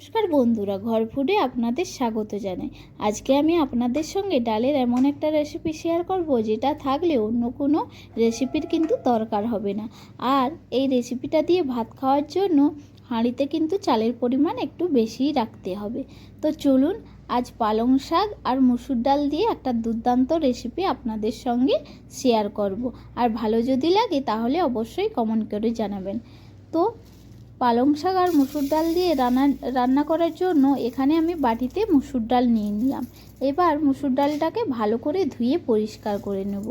নমস্কার বন্ধুরা, ঘর ফুডে আপনাদের স্বাগত জানাই। আজকে আমি আপনাদের সঙ্গে ডালের এমন একটা রেসিপি শেয়ার করব যেটা থাকলে অন্য কোনো রেসিপির কিন্তু দরকার হবে না। আর এই রেসিপিটা দিয়ে ভাত খাওয়ার জন্য হাঁড়িতে কিন্তু চালের পরিমাণ একটু বেশিই রাখতে হবে। তো চলুন, আজ পালং শাক আর মুসুর ডাল দিয়ে একটা দুর্দান্ত রেসিপি আপনাদের সঙ্গে শেয়ার করব। আর ভালো যদি লাগে তাহলে অবশ্যই কমেন্ট করে জানাবেন। তো পালং শাক আর মুসুর ডাল দিয়ে রান্না করার জন্য এখানে আমি বাটিতে মুসুর ডাল নিয়ে নিলাম। এবার মুসুর ডালটাকে ভালো করে ধুয়ে পরিষ্কার করে নেব।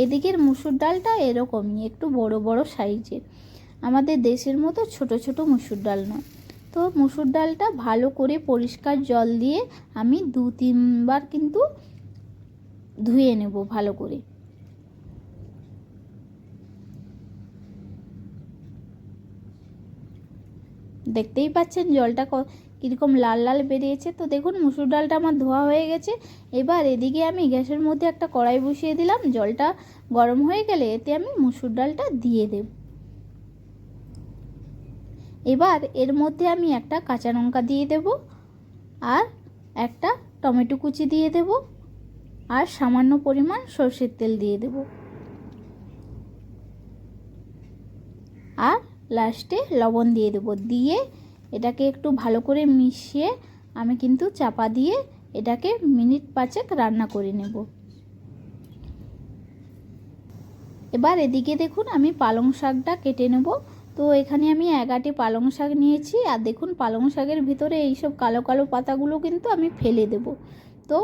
এদিকের মুসুর ডালটা এরকমই একটু বড় বড় সাইজের, আমাদের দেশের মতো ছোট ছোট মুসুর ডাল নয়। তো মুসুর ডালটা ভালো করে পরিষ্কার জল দিয়ে আমি 2-3 বার কিন্তু ধুয়ে নেব ভালো করে। দেখতেই পাচ্ছেন জলটা কীরকম লাল লাল বেরিয়েছে। তো দেখুন মুসুর ডালটা আমার ধোয়া হয়ে গেছে। এবার এদিকে আমি গ্যাসের মধ্যে একটা কড়াই বসিয়ে দিলাম। জলটা গরম হয়ে গেলে এতে আমি মুসুর ডালটা দিয়ে দেব। এবার এর মধ্যে আমি একটা কাঁচা লঙ্কা দিয়ে দেব, আর একটা টমেটো কুচি দিয়ে দেব, আর সামান্য পরিমাণ সরষের তেল দিয়ে দেব, আর লাস্টে লবণ দিয়ে দেবো। দিয়ে এটাকে একটু ভালো করে মিশিয়ে আমি কিন্তু চাপা দিয়ে এটাকে মিনিট 5 রান্না করে নেব। এবার এদিকে দেখুন আমি পালং শাকটা কেটে নেব। তো এখানে আমি 1 আঁটি পালং শাক নিয়েছি। আর দেখুন পালং শাকের ভিতরে এইসব কালো কালো পাতাগুলো কিন্তু আমি ফেলে দেব। তো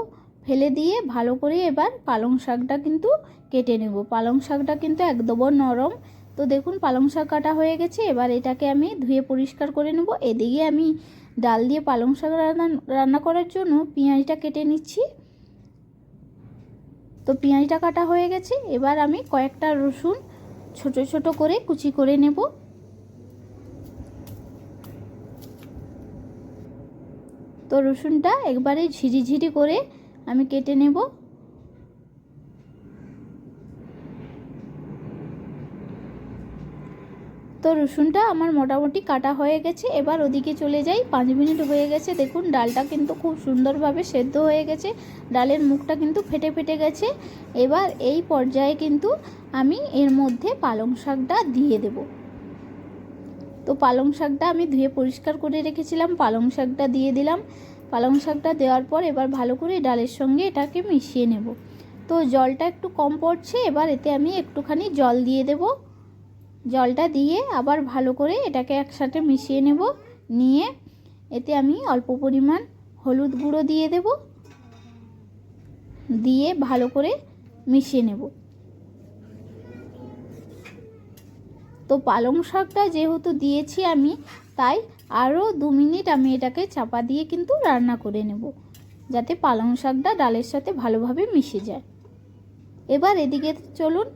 ফেলে দিয়ে ভালো করে এবার পালং শাকটা কিন্তু কেটে নেব। পালং শাকটা কিন্তু একদম নরম। তো দেখুন পালং শাক কাটা হয়ে গেছে। এবার এটাকে আমি ধুয়ে পরিষ্কার করে নেব। এদিকে আমি ডাল দিয়ে পালং শাক রান্না করার জন্য পেঁয়াজটা কেটে নিচ্ছি। তো পেঁয়াজটা কাটা হয়ে গেছে। এবার আমি কয়েকটা রসুন ছোট ছোট করে কুচি করে নেব। তো রসুনটা একবারে ঝিরিঝিরি করে আমি কেটে নেব। তো রসুনটা আমার মোটামুটি কাটা হয়ে গেছে। এবার ওদিকে চলে যাই। 5 মিনিট হয়ে গেছে। দেখুন ডালটা কিন্তু খুব সুন্দরভাবে সেদ্ধ হয়ে গেছে। ডালের মুখটা কিন্তু ফেটে ফেটে গেছে। এবার এই পর্যায়ে কিন্তু আমি এর মধ্যে পালং শাকটা দিয়ে দেব। তো পালং শাকটা আমি ধুয়ে পরিষ্কার করে রেখেছিলাম, পালং শাকটা দিয়ে দিলাম। পালং শাকটা দেওয়ার পর এবার ভালো করে ডালের সঙ্গে এটাকে মিশিয়ে নেব। তো জলটা একটু কম পড়ছে। এবার এতে আমি একটুখানি জল দিয়ে দেব। জলটা দিয়ে আবার ভালো করে এটাকে একসাথে মিশিয়ে নেব। নিয়ে এতে আমি অল্প পরিমাণ হলুদ গুঁড়ো দিয়ে দেব। দিয়ে ভালো করে মিশিয়ে নেব। তো পালং শাকটা যেহেতু দিয়েছি আমি, তাই আরও 2 মিনিট আমি এটাকে চাপা দিয়ে কিন্তু রান্না করে নেব, যাতে পালং শাকটা ডালের সাথে ভালোভাবে মিশে যায়। এবার এদিকে চলুন,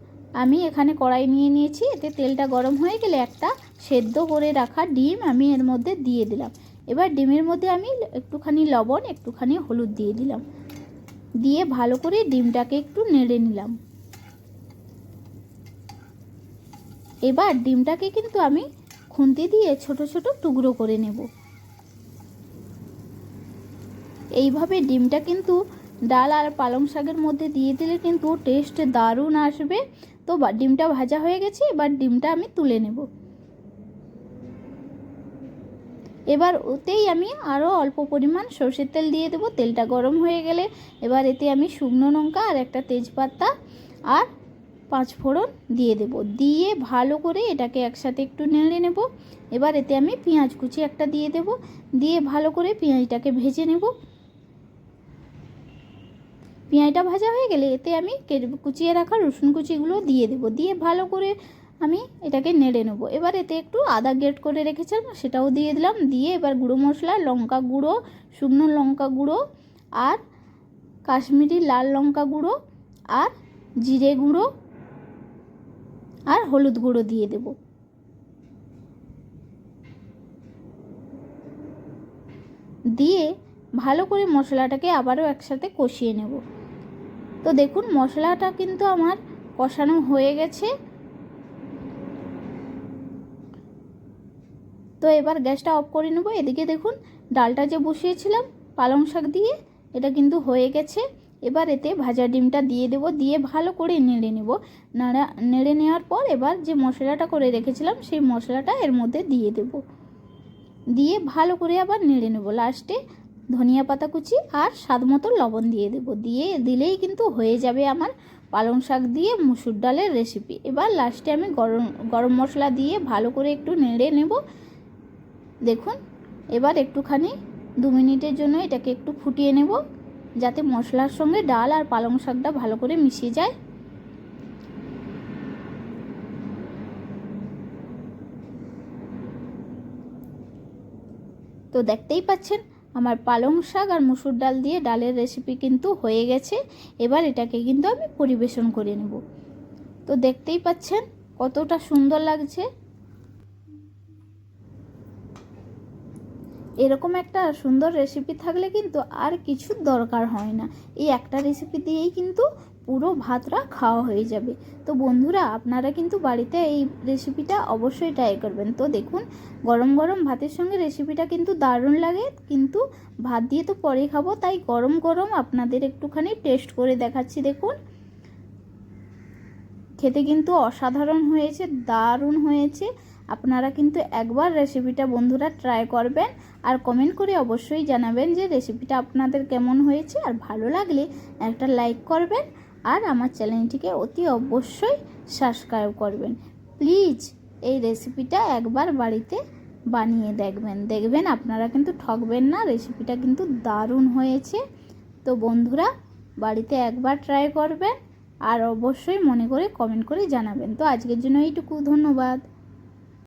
আমি এখানে কড়াই নিয়ে নিয়েছি। এতে তেলটা গরম হয়ে গেলে একটা সেদ্ধ করে রাখা ডিম আমি এর মধ্যে দিয়ে দিলাম। এবার ডিমের মধ্যে আমি একটুখানি লবণ, একটুখানি হলুদ দিয়ে দিলাম। দিয়ে ভালো করে ডিমটাকে একটু নেড়ে নিলাম। এবার ডিমটাকে কিন্তু আমি খুন্তি দিয়ে ছোট ছোট টুকরো করে নেব। এইভাবে ডিমটা কিন্তু ডাল আর পালং শাকের মধ্যে দিয়ে দিলে কিন্তু টেস্ট দারুণ আসবে। তো ডিমটা ভাজা হয়ে গেছে। এবার ডিমটা আমি তুলে নেব। এবার ওতেই আমি আরও অল্প পরিমাণ সরষের তেল দিয়ে দেবো। তেলটা গরম হয়ে গেলে এবার এতে আমি শুকনো লঙ্কা আর একটা তেজপাতা আর 5 ফোড়ন দিয়ে দেব। দিয়ে ভালো করে এটাকে একসাথে একটু নেড়ে নেব। এবার এতে আমি পেঁয়াজ কুচি একটা দিয়ে দেব। দিয়ে ভালো করে পেঁয়াজটাকে ভেজে নেব। পেঁয়াজটা ভাজা হয়ে গেলে এতে আমি কুচিয়ে রাখা রসুন কুচিগুলো দিয়ে দেব। দিয়ে ভালো করে আমি এটাকে নেড়ে নেব। এবার এতে একটু আদা গ্রেট করে রেখেছিলাম, সেটাও দিয়ে দিলাম। দিয়ে এবার গুঁড়ো মশলা, লঙ্কা গুঁড়ো, শুকনো লঙ্কা গুঁড়ো, আর কাশ্মীরি লাল লঙ্কা গুঁড়ো, আর জিরে গুঁড়ো, আর হলুদ গুঁড়ো দিয়ে দেব। দিয়ে ভালো করে মশলাটাকে আবারও একসাথে কষিয়ে নেব। তো দেখুন মশলাটা কিন্তু আমার কষানো হয়ে গেছে। তো এবার গ্যাসটা অফ করে নেব। এদিকে দেখুন ডালটা যে বসিয়েছিলাম পালং শাক দিয়ে, এটা কিন্তু হয়ে গেছে। এবার এতে ভাজা ডিমটা দিয়ে দেব, দিয়ে ভালো করে নেড়ে নেব। নেড়ে নেওয়ার পর এবার যে মশলাটা করে রেখেছিলাম সেই মশলাটা এর মধ্যে দিয়ে দেব, দিয়ে ভালো করে আবার নেড়ে নেব। লাস্টে ধনিয়া পাতা কুচি আর স্বাদ মতো লবণ দিয়ে দেব, দিলেই কিন্তু হয়ে যাবে আমার পালং শাক দিয়ে মুসুর ডালের রেসিপি। এবার লাস্টে আমি গরম মশলা দিয়ে ভালো করে একটু নেড়ে নেব। দেখুন, এবার একটুখানি 2 মিনিটের জন্য এটাকে একটু ফুটিয়ে নেব, যাতে মশলার সঙ্গে ডাল আর পালং শাকটা ভালো করে মিশে যায়। তো দেখতেই পাচ্ছেন আমার পালং শাক আর মুসুর ডাল দিয়ে ডালের রেসিপি কিন্তু হয়ে গেছে। এবার এটাকে কিন্তু আমি পরিবেশন করে নেব। তো দেখতেই পাচ্ছেন কতটা সুন্দর লাগছে। এরকম একটা সুন্দর রেসিপি থাকলে কিন্তু আর কিছু দরকার হয় না। এই একটা রেসিপি দিয়েই কিন্তু পুরো ভাতটা খাওয়া হয়ে যাবে। তো বন্ধুরা, আপনারা কিন্তু বাড়িতে এই রেসিপিটা অবশ্যই ট্রাই করবেন। তো দেখুন, গরম গরম ভাতের সঙ্গে রেসিপিটা কিন্তু দারুণ লাগে, কিন্তু ভাত দিয়ে তো পরেই খাবো, তাই গরম গরম আপনাদের একটুখানি টেস্ট করে দেখাচ্ছি। দেখুন, খেতে কিন্তু অসাধারণ হয়েছে, দারুণ হয়েছে। আপনারা কিন্তু একবার রেসিপিটা বন্ধুরা ট্রাই করবেন আর কমেন্ট করে অবশ্যই জানাবেন যে রেসিপিটা আপনাদের কেমন হয়েছে। আর ভালো লাগলে একটা লাইক করবেন আর আমার চ্যানেলটিকে অতি অবশ্যই সাবস্ক্রাইব করবেন। প্লিজ এই রেসিপিটা একবার বাড়িতে বানিয়ে দেখবেন আপনারা কিন্তু ঠকবেন না। রেসিপিটা কিন্তু দারুণ হয়েছে। তো বন্ধুরা, বাড়িতে একবার ট্রাই করবেন আর অবশ্যই মনে করে কমেন্ট করে জানাবেন। তো আজকের জন্য এইটুকু, ধন্যবাদ।